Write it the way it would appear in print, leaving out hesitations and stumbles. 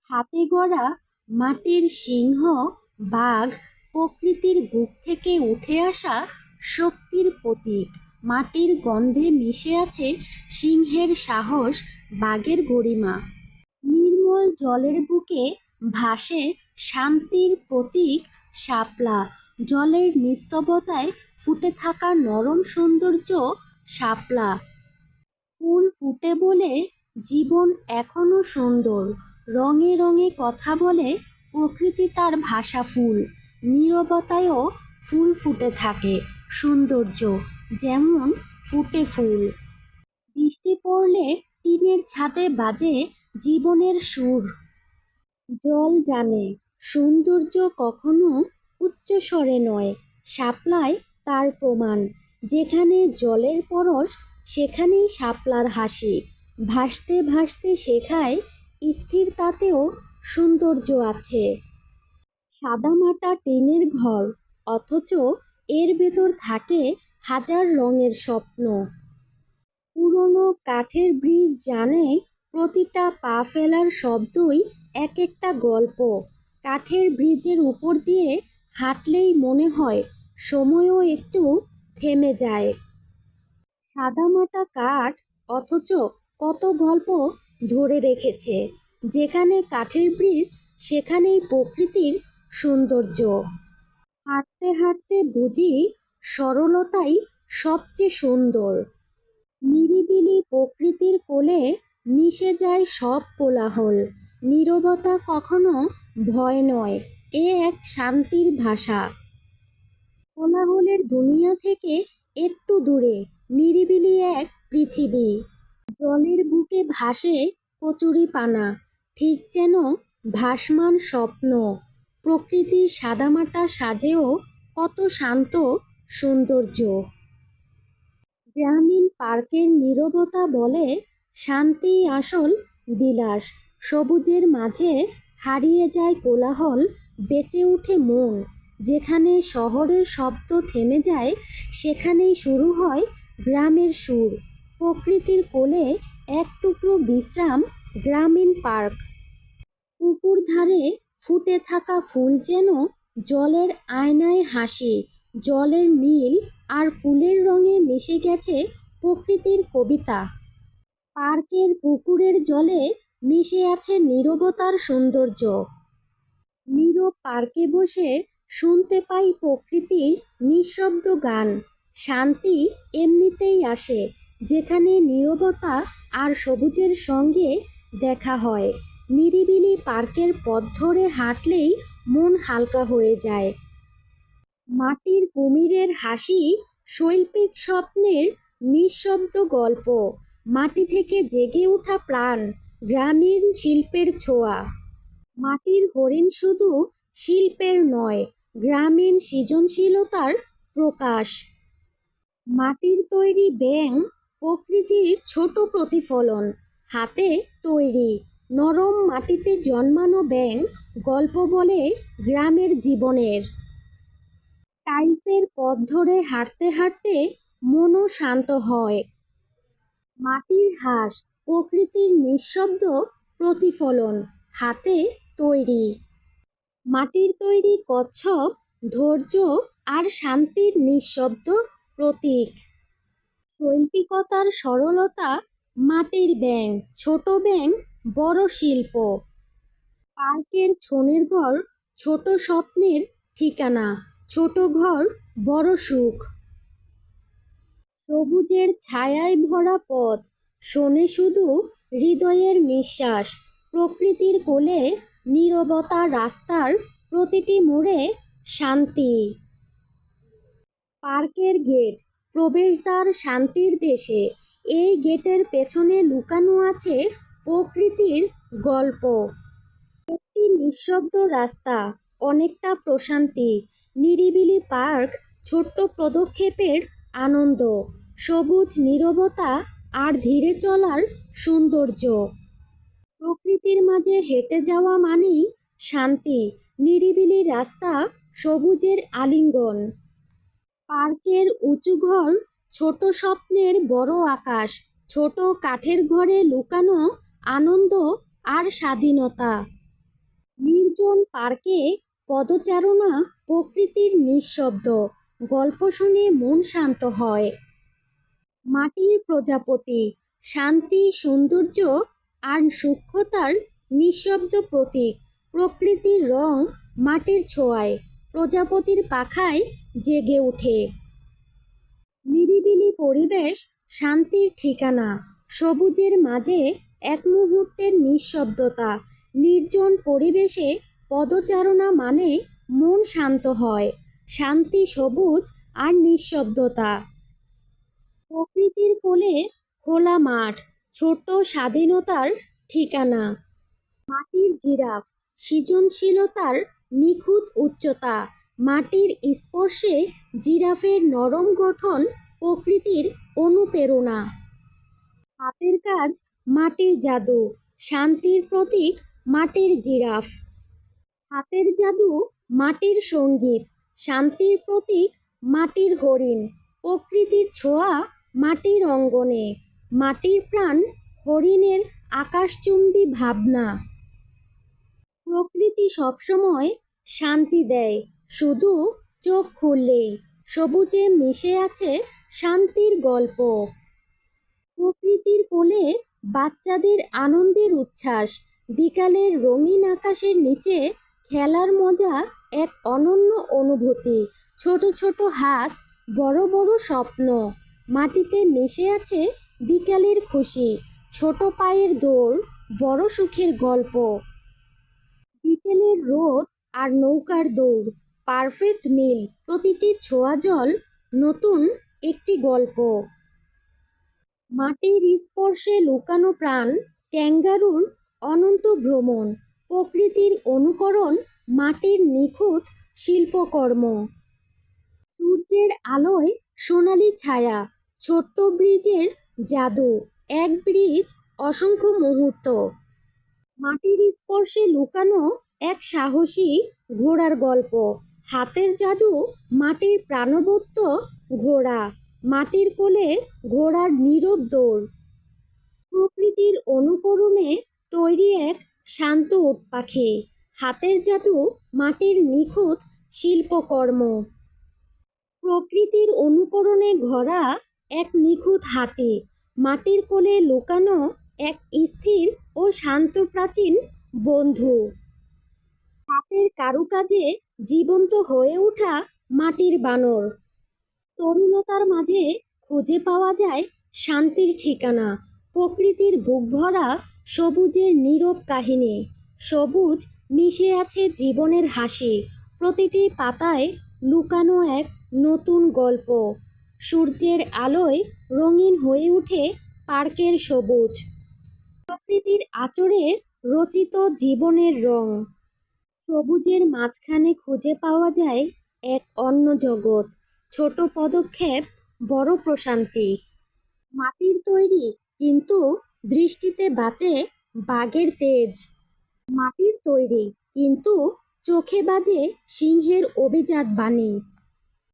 হাতে গড়া মাটির সিংহ, বাঘ প্রকৃতির বুক থেকে উঠে আসা শক্তির প্রতীক। মাটির গন্ধে মিশে আছে সিংহের সাহস, বাঘের গরিমা। নির্মল জলের বুকে ভাসে শান্তির প্রতীক শাপলা। জলের নিস্তবতায় ফুটে থাকা নরম সৌন্দর্য শাপলা। ফুল ফুটে বলে জীবন এখনো সুন্দর। রঙে রঙে কথা বলে প্রকৃতি, তার ভাষা ফুল। নীরবতায়ও ফুল ফুটে থাকে সৌন্দর্য, যেমন ফুটে ফুল। বৃষ্টি পড়লে টিনের ছাদে বাজে জীবনের সুর। জল জানে সৌন্দর্য কখনো উচ্চস্বরে নয়, শাপলায় তার প্রমাণ। যেখানে জলের পরশ সেখানেই শাপলার হাসি। ভাসতে ভাসতে শেখায় স্থিরতাতেও সৌন্দর্য আছে। সাদামাটা টিনের ঘর, অথচ এর ভেতর থাকে হাজার রঙের স্বপ্ন। পুরনো কাঠের ব্রিজ জানে প্রতিটা পা ফেলার শব্দই এক একটা গল্প। কাঠের ব্রিজের উপর দিয়ে হাঁটলেই মনে হয় সময়ও একটু থেমে যায়। সাদামাটা কাঠ, অথচ কত গল্প ধরে রেখেছে। যেখানে কাঠের ব্রিজ সেখানেই প্রকৃতির সৌন্দর্য। হাঁটতে হাঁটতে বুঝি সরলতাই সবচেয়ে সুন্দর। নিরিবিলি প্রকৃতির কোলে মিশে যায় সব কোলাহল। নীরবতা কখনো ভয় নয়, এ এক শান্তির ভাষা। কোলাহলের দুনিয়া থেকে একটু দূরে নিরিবিলি এক পৃথিবী। জলের বুকে ভাসে কচুরিপানা, ঠিক যেন ভাসমান স্বপ্ন। প্রকৃতির সাদামাটা সাজেও কত শান্ত সৌন্দর্য। গ্রামীণ পার্কের নীরবতা বলে শান্তিই আসল বিলাস। সবুজের মাঝে হারিয়ে যায় কোলাহল, বেঁচে ওঠে মন। যেখানে শহরের শব্দ থেমে যায় সেখানেই শুরু হয় গ্রামের সুর। প্রকৃতির কোলে এক টুকরো বিশ্রাম, গ্রামীণ পার্ক। পুকুর ধারে ফুটে থাকা ফুল যেন জলের আয়নায় হাসি। জলের নীল আর ফুলের রঙে মিশে গেছে প্রকৃতির কবিতা। পার্কের পুকুরের জলে মিশে আছে নীরবতার সৌন্দর্য। নীরব পার্কে বসে শুনতে পাই প্রকৃতির নিঃশব্দ গান। শান্তি এমনিতেই আসে যেখানে নীরবতা আর সবুজের সঙ্গে দেখা হয়। নিরিবিলি পার্কের পথ ধরে হাঁটলেই মন হালকা হয়ে যায়। মাটির কুমিরের হাসি শৈল্পিক স্বপ্নের নিঃশব্দ গল্প। মাটি থেকে জেগে ওঠা প্রাণ, গ্রামীণ শিল্পের ছোঁয়া। মাটির হরিণ শুধু শিল্পের নয়, গ্রামীণ সৃজনশীলতার প্রকাশ। মাটির তৈরি ব্যাঙ প্রকৃতির ছোট প্রতিফলন। হাতে তৈরি নরম মাটিতে জন্মানো ব্যাঙ গল্প বলে গ্রামের জীবনের। টাইলসের পথ ধরে হাঁটতে হাঁটতে মনও শান্ত হয়। মাটির হাঁস প্রকৃতির নিঃশব্দ প্রতিফলন, হাতে তৈরি। মাটির তৈরি কচ্ছপ ধৈর্য আর শান্তির নিঃশব্দ প্রতীক। শৈল্পিকতার সরলতা, মাটির ব্যাঙ, ছোট ব্যাঙ বড় শিল্প। পার্কের ছনের ঘর ছোট স্বপ্নের ঠিকানা, ছোট ঘর বড় সুখ। সবুজের ছায়ায় ভরা পথ, শোনে শুধু হৃদয়ের নিঃশ্বাস। প্রকৃতির কোলে নীরবতা, রাস্তার প্রতিটি মোড়ে শান্তি। পার্কের গেট, প্রবেশদ্বার শান্তির দেশে। এই গেটের পেছনে লুকানো আছে প্রকৃতির গল্প। একটি নিঃশব্দ রাস্তা, অনেকটা প্রশান্তি। নিরিবিলি পার্ক, ছোট্ট পদক্ষেপের আনন্দ। সবুজ, নীরবতা আর ধীরে চলার সৌন্দর্য। প্রকৃতির মাঝে হেঁটে যাওয়া মানেই শান্তি। নিরিবিলি রাস্তা, সবুজের আলিঙ্গন। পার্কের উঁচু ঘর, ছোট স্বপ্নের বড় আকাশ। ছোট কাঠের ঘরে লুকানো আনন্দ আর স্বাধীনতা। নির্জন পার্কে পদচারণা, প্রকৃতির নিঃশব্দ গল্প শুনে মন শান্ত হয়। মাটির প্রজাপতি, শান্তি, সৌন্দর্য আর সূক্ষ্মতার নিঃশব্দ প্রতীক। প্রকৃতির রং মাটির ছোঁয়ায়, প্রজাপতির পাখায় জেগে ওঠে। নিরিবিলি পরিবেশ শান্তির ঠিকানা, সবুজের মাঝে এক মুহূর্তের নিঃশব্দতা। নির্জন পরিবেশে পদচারণা মানে মন শান্ত হয়। শান্তি, সবুজ আর নিঃশব্দতা। প্রকৃতির কোলে খোলা মাঠ, ছোট্ট স্বাধীনতার ঠিকানা। মাটির জিরাফ, সৃজনশীলতার নিখুঁত উচ্চতা। মাটির স্পর্শে জিরাফের নরম গঠন প্রকৃতির অনুপ্রেরণা। হাতের কাজ, মাটির জাদু, শান্তির প্রতীক। মাটির জিরাফ, হাতের জাদু, মাটির সঙ্গীত, শান্তির প্রতীক। মাটির হরিণ, প্রকৃতির ছোঁয়া মাটির অঙ্গনে। মাটির প্রাণ, হরিণের আকাশচুম্বী ভাবনা। প্রকৃতি সবসময় শান্তি দেয়, শুধু চোখ খুললেই। সবুজে মিশে আছে শান্তির গল্প। প্রকৃতির কোলে বাচ্চাদের আনন্দের উচ্ছ্বাস। বিকালের রঙিন আকাশের নিচে খেলার মজা এক অনন্য অনুভূতি। ছোট ছোট হাত, বড় বড় স্বপ্ন। মাটিতে মিশে আছে বিকালের খুশি। ছোট পায়ের দৌড়, বড় সুখের গল্প। বিকেলের রোদ আর নৌকার দৌড়, পারফেক্ট মিল। প্রতিটি ছোঁয়া জল, নতুন একটি গল্প। মাটির স্পর্শে লুকানো প্রাণ, ক্যাঙ্গারুর অনন্ত ভ্রমণ। প্রকৃতির অনুকরণ, মাটির নিখুঁত শিল্পকর্ম। সূর্যের আলোয় সোনালি ছায়া, ছোট্ট ব্রিজের জাদু। এক ব্রিজ, অসংখ্য মুহূর্ত। মাটির স্পর্শে লুকানো এক সাহসী ঘোড়ার গল্প। হাতের জাদু, মাটির প্রাণবন্ত ঘোড়া। মাটির কোলে ঘোড়ার নীরব দৌড়। প্রকৃতির অনুকরণে তৈরি এক শান্ত উট পাখি। হাতের জাদু, মাটির নিখুঁত শিল্পকর্ম। প্রকৃতির অনুকরণে গড়া এক নিখুঁত হাতি। মাটির কোলে লুকানো এক স্থির ও শান্ত প্রাচীন বন্ধু। হাতের কারুকাজে জীবন্ত হয়ে ওঠা মাটির বানর। তরুলতার মাঝে খুঁজে পাওয়া যায় শান্তির ঠিকানা। প্রকৃতির বুক ভরা সবুজের নীরব কাহিনী। সবুজ মিশে আছে জীবনের হাসি। প্রতিটি পাতায় লুকানো এক নতুন গল্প। সূর্যের আলোয় রঙিন হয়ে ওঠে পার্কের সবুজ। প্রকৃতির আঁচড়ে রচিত জীবনের রং। সবুজের মাঝখানে খুঁজে পাওয়া যায় এক অন্য জগৎ। ছোট পদক্ষেপ, বড় প্রশান্তি। মাটির তৈরি, কিন্তু দৃষ্টিতে বাজে বাঘের তেজ। মাটির তৈরি, কিন্তু চোখে বাজে সিংহের অভিজাত বাণী।